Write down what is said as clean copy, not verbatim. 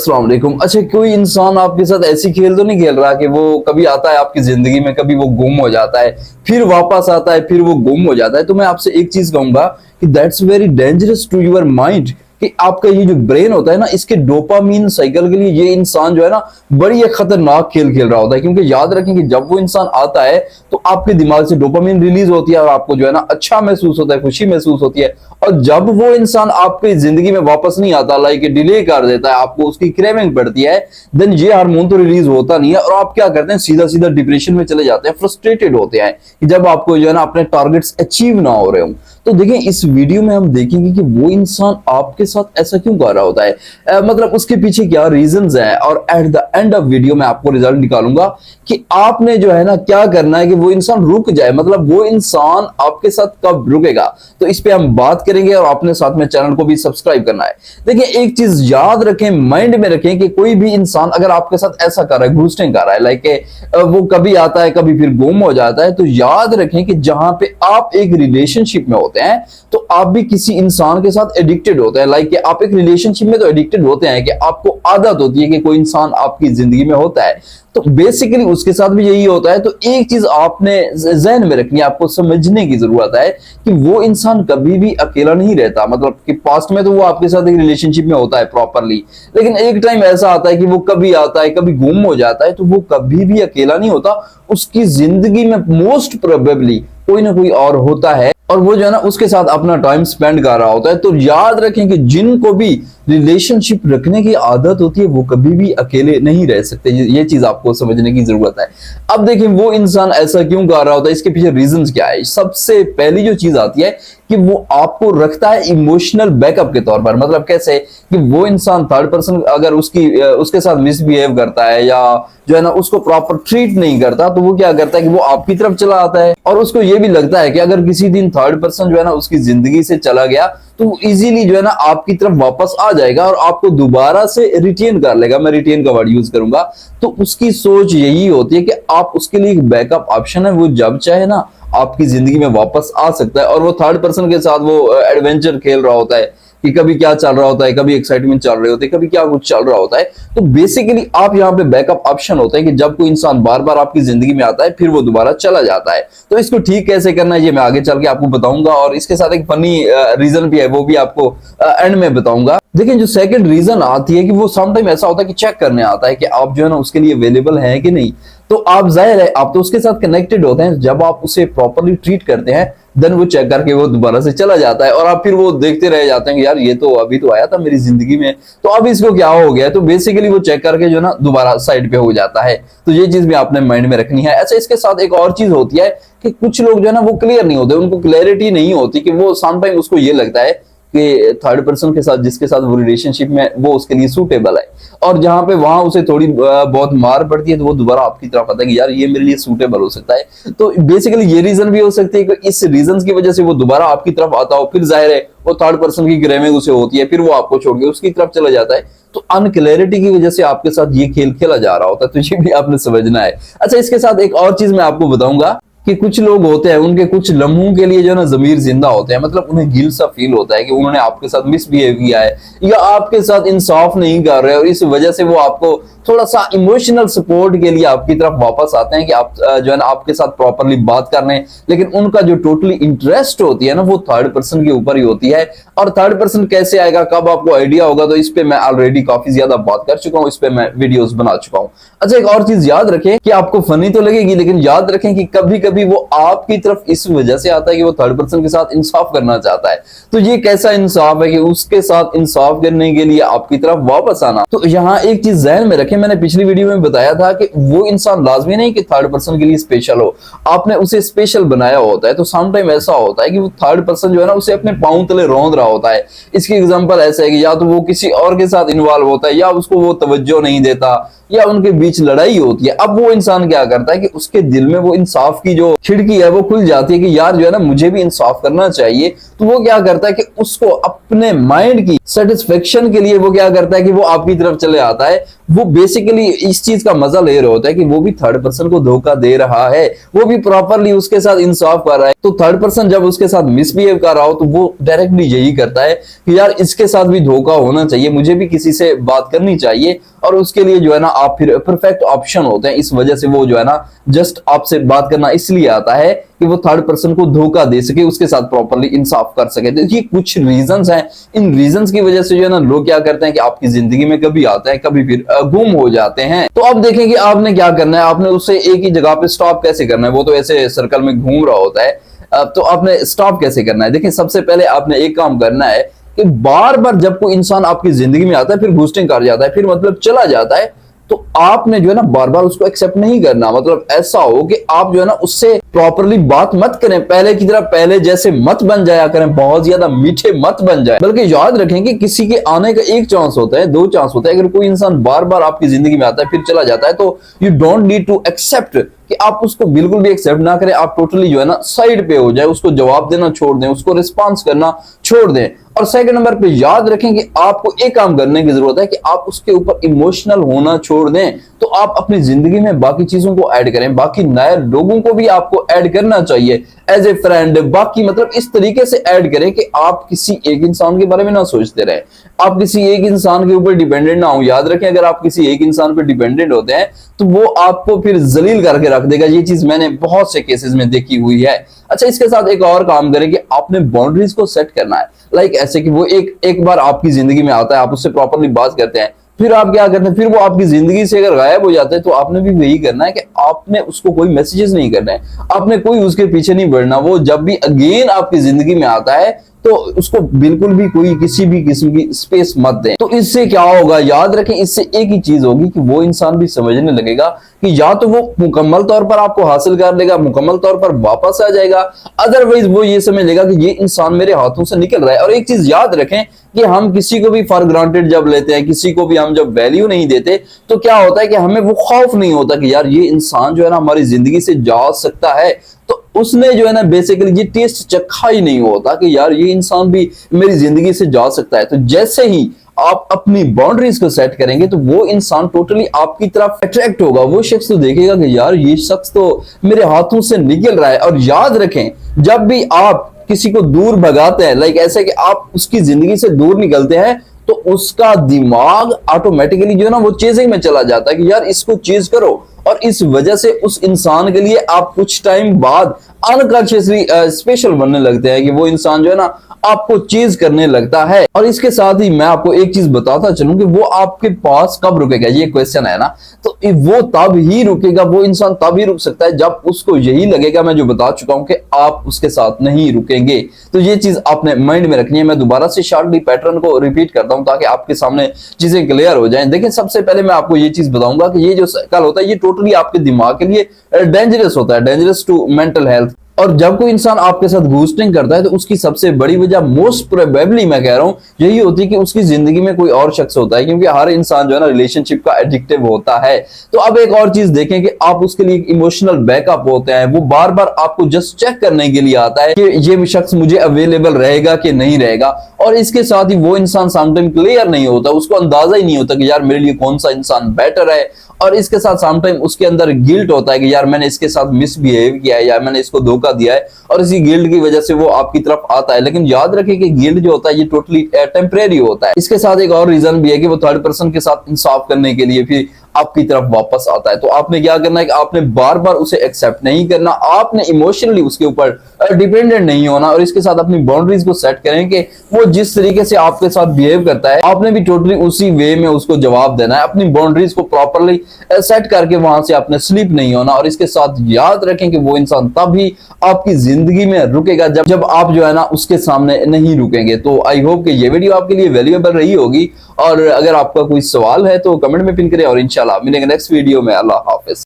अस्सलाम वालेकुम। अच्छा, कोई इंसान आपके साथ ऐसी खेल तो नहीं खेल रहा कि वो कभी आता है आपकी जिंदगी में, कभी वो गुम हो जाता है, फिर वापस आता है, फिर वो गुम हो जाता है। तो मैं आपसे एक चीज कहूंगा कि that's very dangerous to your mind, कि आपका ये जो ब्रेन होता है ना, इसके डोपामीन साइकिल के लिए ये इंसान जो है ना बड़ी एक खतरनाक खेल खेल रहा होता है। क्योंकि याद रखें कि जब वो इंसान आता है तो आपके दिमाग से डोपामीन रिलीज होती है और आपको जो है ना अच्छा महसूस होता है, खुशी महसूस होती है। और जब वो इंसान आपकी जिंदगी में वापस नहीं आता, लाइक डिले कर देता है, आपको उसकी क्रेविंग पड़ती है, देन ये हार्मोन तो रिलीज होता नहीं है और आप क्या करते हैं, सीधा सीधा डिप्रेशन में चले जाते हैं, फ्रस्ट्रेटेड होते हैं कि जब आपको जो है ना अपने टारगेट्स अचीव ना हो रहे हो। तो देखिए, इस वीडियो में हम देखेंगे कि वो इंसान आपके साथ ऐसा क्यों कर रहा होता है, मतलब उसके पीछे क्या रीजंस हैं, और at the end of video में आपको रिजल्ट निकालूंगा कि आपने जो है ना क्या करना है कि वो इंसान रुक जाए, मतलब वो इंसान आपके साथ कब रुकेगा। तो इस पे हम बात करेंगे और आपने साथ में चैनल को भी सब्सक्राइब करना है। देखिए, एक चीज याद रखें, माइंड में रखें कि कोई भी इंसान अगर आपके साथ ऐसा कर रहा है, घूस्टिंग कर रहा है, लाइक वो कभी आता है कभी फिर गुम हो जाता है, तो याद रखें कि जहां पे आप एक रिलेशनशिप में होते हैं तो आप भी किसी इंसान के साथ एडिक्टेड होते हैं। लाइक आप एक रिलेशनशिप में तो एडिक्टेड होते हैं कि आपको आदत होती है कि कोई इंसान आपकी जिंदगी में होता है, तो बेसिकली उसके साथ भी यही होता है। तो एक चीज आपने जहन में रखनी है, आपको समझने की जरूरत है कि वो इंसान कभी भी अकेला नहीं रहता। मतलब कि पास्ट में तो वो आपके साथ एक रिलेशनशिप में होता है प्रॉपरली, लेकिन एक टाइम ऐसा आता है कि वो कभी आता है कभी गुम हो जाता है, तो वो कभी भी अकेला नहीं होता। उसकी जिंदगी में मोस्ट प्रोबेबली कोई ना कोई और होता है और वो जो है ना उसके साथ अपना टाइम स्पेंड कर रहा होता है। तो याद रखें कि जिनको भी रिलेशनशिप रखने की आदत होती है वो कभी भी अकेले नहीं रह सकते। ये चीज आपको समझने की जरूरत है। अब देखिए, वो इंसान ऐसा क्यों कर रहा होता है, इसके पीछे रीजंस क्या है। सबसे पहली जो चीज आती है कि वो आपको रखता है इमोशनल बैकअप के तौर पर। मतलब कैसे कि वो इंसान थर्ड पर्सन अगर उसके साथ मिसबिहेव करता है या जो है ना उसको प्रॉपर ट्रीट नहीं करता, तो वो क्या करता है कि वो आपकी तरफ चला आता है और उसको ये भी लगता है कि अगर किसी दिन थर्ड पर्सन जो है ना उसकी जिंदगी से चला गया तो इजीली जो है ना आपकी तरफ वापस आ जाएगा और आपको दोबारा से रिटेन कर लेगा। मैं रिटेन का वर्ड यूज करूंगा। तो उसकी सोच यही होती है कि आप उसके लिए एक बैकअप ऑप्शन है, वो जब चाहे ना आपकी जिंदगी में वापस आ सकता है। और वो थर्ड पर्सन के साथ वो एडवेंचर खेल रहा होता है कि कभी क्या चल रहा होता है, कभी एक्साइटमेंट चल रहे होते हैं, कभी क्या कुछ चल रहा होता है। तो बेसिकली आप यहाँ पे बैकअप ऑप्शन होता है कि जब कोई इंसान बार बार आपकी जिंदगी में आता है फिर वो दोबारा चला जाता है। तो इसको ठीक कैसे करना है ये मैं आगे चल के आपको बताऊंगा, और इसके साथ एक फनी रीजन भी है, वो भी आपको एंड में बताऊंगा। देखिए, जो सेकंड रीजन आती है कि वो समटाइम ऐसा होता है कि चेक करने आता है कि आप जो है ना उसके लिए अवेलेबल है कि नहीं। तो आप जाहिर है आप तो उसके साथ कनेक्टेड होते हैं, जब आप उसे प्रॉपरली ट्रीट करते हैं देन वो चेक करके वो दोबारा से चला जाता है और आप फिर वो देखते रह जाते हैं कि यार ये तो अभी तो आया था मेरी जिंदगी में, तो अब इसको क्या हो गया। तो बेसिकली वो चेक करके जो ना दोबारा साइड पे हो जाता है। तो ये चीज भी आपने माइंड में रखनी है। अच्छा, इसके साथ एक और चीज होती है कि कुछ लोग जो है ना वो क्लियर नहीं होते, उनको क्लैरिटी नहीं होती कि वो समटाइम उसको ये लगता है कि थर्ड पर्सन के साथ जिसके साथ वो रिलेशनशिप में वो उसके लिए सूटेबल है, और जहां पे वहां उसे थोड़ी बहुत मार पड़ती है तो वो दोबारा आपकी तरफ आता है कि यार ये मेरे लिए सूटेबल हो सकता है। तो बेसिकली ये रीजन भी हो सकती है कि इस रीजन की वजह से वो दोबारा आपकी तरफ आता हो, फिर जाहिर है वो थर्ड पर्सन की क्रेविंग उसे होती है, फिर वो आपको छोड़ के उसकी तरफ चला जाता है। तो अनक्लैरिटी की वजह से आपके साथ ये खेल खेला जा रहा होता है। तो ये भी आपने समझना है। अच्छा, इसके साथ एक और चीज मैं आपको बताऊंगा कि कुछ लोग होते हैं उनके कुछ लम्हों के लिए जो ना जमीर जिंदा होते हैं, मतलब उन्हें गिल्ट सा फील होता है कि उन्होंने आपके साथ मिसबिहेव किया है या आपके साथ इंसाफ नहीं कर रहे, और इस वजह से वो आपको थोड़ा सा इमोशनल सपोर्ट के लिए आपकी तरफ वापस आते हैं कि आप जो है ना आपके साथ प्रॉपरली बात करने, लेकिन उनका जो टोटली इंटरेस्ट होती है ना वो थर्ड पर्सन के ऊपर ही होती है। और थर्ड पर्सन कैसे आएगा, कब आपको आइडिया होगा, तो इस पे मैं ऑलरेडी काफी ज्यादा बात कर चुका हूं, इस पे मैं वीडियोस बना चुका हूं। अच्छा, एक और चीज याद रखें कि आपको फनी तो लगेगी, लेकिन याद रखें कि कभी कभी वो आपकी तरफ इस वजह से आता है कि वो थर्ड पर्सन के साथ इंसाफ करना चाहता है। तो ये कैसा इंसाफ है कि उसके साथ इंसाफ करने के लिए आपकी तरफ वापस आना। तो यहाँ एक चीज जहन में रखें, मैंने पिछली वीडियो में बताया था कि वो इंसान लाजमी नहीं कि थर्ड पर्सन के लिए स्पेशल हो, आपने उसे स्पेशल बनाया होता है। तो समटाइम ऐसा होता है कि वो थर्ड पर्सन जो है ना उसे अपने पांव तले रौंद रहा होता है। इसकी एग्जांपल ऐसा है कि या तो वो किसी और के साथ इन्वॉल्व होता है, या उसको वो तवज्जो नहीं देता, या उनके बीच लड़ाई होती है। अब वो इंसान क्या करता है कि उसके दिल में वो इंसाफ की जो खिड़की है वो खुल जाती है कि यार जो है ना मुझे भी इंसाफ करना चाहिए, तो वो क्या करता है कि उसको अपने माइंड की सेटिस्फेक्शन के लिए वो क्या करता है कि वो आपकी तरफ चले आता है। वो बेसिकली इस चीज का मजा ले रहा होता है कि वो भी थर्ड पर्सन को धोखा दे रहा है, वो भी प्रॉपरली उसके साथ इंसाफ कर रहा है। तो थर्ड पर्सन जब उसके साथ मिसबिहेव कर रहा हो तो वो डायरेक्टली यही करता है कि यार इसके साथ भी धोखा होना चाहिए, मुझे भी किसी से बात करनी चाहिए, और उसके लिए जो है ना आप फिर परफेक्ट ऑप्शन होते हैं। इस वजह से वो जो है ना जस्ट आपसे बात करना इसलिए आता है कि वो थर्ड पर्सन को धोखा दे सके, उसके साथ प्रॉपरली इंसाफ कर सके। तो ये कुछ रीजंस हैं, इन रीजंस की वजह से जो है ना लोग क्या करते हैं कि आपकी जिंदगी में कभी आते हैं, कभी फिर गुम हो जाते हैं। तो अब देखें कि आपने क्या करना है, आपने उससे एक ही जगह पे स्टॉप कैसे करना है। वो तो ऐसे सर्कल में घूम रहा होता है, तो आपने स्टॉप कैसे करना है। देखिए सबसे पहले आपने एक काम करना है कि बार बार जब कोई इंसान आपकी जिंदगी में आता है, फिर घुस्टिंग कर जाता है, फिर मतलब चला जाता है, तो आपने जो है ना बार बार उसको एक्सेप्ट नहीं करना। मतलब ऐसा हो कि आप जो है ना उससे प्रॉपरली बात मत करें, पहले की तरह पहले जैसे मत बन जाया करें, बहुत ज्यादा मीठे मत बन जाए। बल्कि याद रखें कि किसी के आने का एक चांस होता है, दो चांस होता है। अगर कोई इंसान बार बार आपकी जिंदगी में आता है फिर चला जाता है, तो you don't need to accept कि आप उसको बिल्कुल भी एक्सेप्ट ना करें। आप टोटली जो है ना साइड पे हो जाए, उसको जवाब देना छोड़ दें, उसको रिस्पांस करना छोड़ दें। और सेकंड नंबर पे याद रखें कि आपको एक काम करने की जरूरत है कि आप उसके ऊपर इमोशनल होना छोड़ दें। तो आप अपनी जिंदगी में बाकी चीजों को ऐड करें, बाकी नए लोगों को भी आपको ऐड करना चाहिए एज ए फ्रेंड। बाकी मतलब इस तरीके से ऐड करें कि आप किसी एक इंसान के बारे में ना सोचते रहे, आप किसी एक इंसान के ऊपर डिपेंडेंट ना हो। याद रखें अगर आप किसी एक इंसान पर डिपेंडेंट होते हैं तो वो आपको फिर जलील करके रख देगा। ये चीज मैंने बहुत से केसेस में देखी हुई है। अच्छा, इसके साथ एक और काम करें कि आपने बाउंड्रीज को सेट करना है। लाइक ऐसे कि वो एक बार आपकी जिंदगी में आता है, आप उससे प्रॉपरली बात करते हैं, फिर आप क्या करते हैं, फिर वो आपकी जिंदगी से अगर गायब हो जाता है, तो आपने भी वही करना है कि आपने उसको कोई मैसेजेस नहीं करना है, आपने कोई उसके पीछे नहीं बढ़ना। वो जब भी अगेन आपकी जिंदगी में आता है तो उसको बिल्कुल भी कोई किसी भी किस्म की स्पेस मत दें। तो इससे क्या होगा, याद रखें, इससे एक ही चीज होगी कि वो इंसान भी समझने लगेगा कि या तो वो मुकम्मल तौर पर आपको हासिल कर लेगा, मुकम्मल तौर पर वापस आ जाएगा, अदरवाइज वो ये समझ लेगा कि ये इंसान मेरे हाथों से निकल रहा है। और एक चीज याद रखें कि हम किसी को भी फॉर ग्रांटेड जब लेते हैं, किसी को भी हम जब वैल्यू नहीं देते, तो क्या होता है कि हमें वो खौफ नहीं होता कि यार ये इंसान जो है ना हमारी जिंदगी से जा सकता है। तो उसने जो है ना बेसिकली ये टेस्ट चखा ही नहीं होता कि यार ये इंसान भी मेरी जिंदगी से जा सकता है। तो जैसे ही आप अपनी बाउंड्रीज को सेट करेंगे तो वो इंसान टोटली आपकी तरफ अट्रैक्ट होगा। वो शख्स तो देखेगा कि यार ये शख्स तो मेरे हाथों से निकल रहा है। और याद रखें, जब भी आप किसी को दूर भगाते हैं, लाइक ऐसे कि आप उसकी जिंदगी से दूर निकलते हैं, तो उसका दिमाग ऑटोमेटिकली जो है ना वो चेजिंग में चला जाता है कि यार इसको चेज करो। और इस वजह से उस इंसान के लिए आप कुछ टाइम बाद अनकॉन्शियसली स्पेशल बनने लगते हैं कि वो इंसान जो है ना आपको चीज करने लगता है। और इसके साथ ही मैं आपको एक चीज बताता चलूं कि वो आपके पास कब रुकेगा, ये क्वेश्चन है ना, तो वो तब ही रुकेगा, वो इंसान तब ही रुक सकता है जब उसको यही लगेगा, मैं जो बता चुका हूं, कि आप उसके साथ नहीं रुकेंगे। तो ये चीज आपने माइंड में रखनी है। मैं दोबारा से शॉर्टली पैटर्न को रिपीट करता हूं ताकि आपके सामने चीजें क्लियर हो जाएं। देखिए सबसे पहले मैं आपको ये चीज बताऊंगा कि ये जो साइकिल होता है ये टोटली आपके दिमाग के लिए डेंजरस होता है, डेंजरस टू मेंटल हेल्थ। और जब कोई इंसान आपके साथ घूस्टिंग करता है तो उसकी सबसे बड़ी वजह मोस्ट प्रोबेबली मैं कह रहा हूं यही होती है कि उसकी जिंदगी में कोई और शख्स होता है, क्योंकि हर इंसान जो है ना रिलेशनशिप का एडिक्टिव होता है। तो अब एक और चीज देखें कि आप उसके लिए इमोशनल बैकअप होते हैं। वो बार बार आपको जस्ट चेक करने के लिए आता है कि ये शख्स मुझे अवेलेबल रहेगा कि नहीं रहेगा। और इसके साथ ही वो इंसान समटाइम क्लियर नहीं होता, उसको अंदाजा ही नहीं होता कि यार मेरे लिए कौन सा इंसान बेटर है। और इसके साथ समटाइम उसके अंदर गिल्ट होता है कि यार मैंने इसके साथ मिसबिहेव किया है या मैंने इसको धोखा दिया है, और इसी गिल्ट की वजह से वो आपकी तरफ आता है। लेकिन याद रखिए कि गिल्ट जो होता है ये टोटली टेम्परेरी होता है। इसके साथ एक और रीजन भी है कि वो थर्ड पर्सन के साथ इंसाफ करने के लिए फिर आपकी तरफ वापस आता है। तो आपने क्या करना है कि आपने बार बार उसे एक्सेप्ट नहीं करना, आपने इमोशनली उसके ऊपर डिपेंडेंट नहीं होना। और इसके साथ अपनी बाउंड्रीज को सेट करें कि वो जिस तरीके से आपके साथ बिहेव करता है आपने भी टोटली उसी वे में उसको जवाब देना है। अपनी बाउंड्रीज को प्रॉपरली सेट करके वहां से आपने स्लिप नहीं होना। और इसके साथ याद रखें कि वो इंसान तभी आपकी जिंदगी में रुकेगा जब आप जो है ना उसके सामने नहीं रुकेंगे। तो आई होप कि ये वीडियो आपके लिए वैल्यूएबल रही होगी। और अगर आपका कोई सवाल है तो कमेंट में पिन करें और इंशाल्लाह मिलेंगे नेक्स्ट वीडियो में। अल्लाह हाफिज।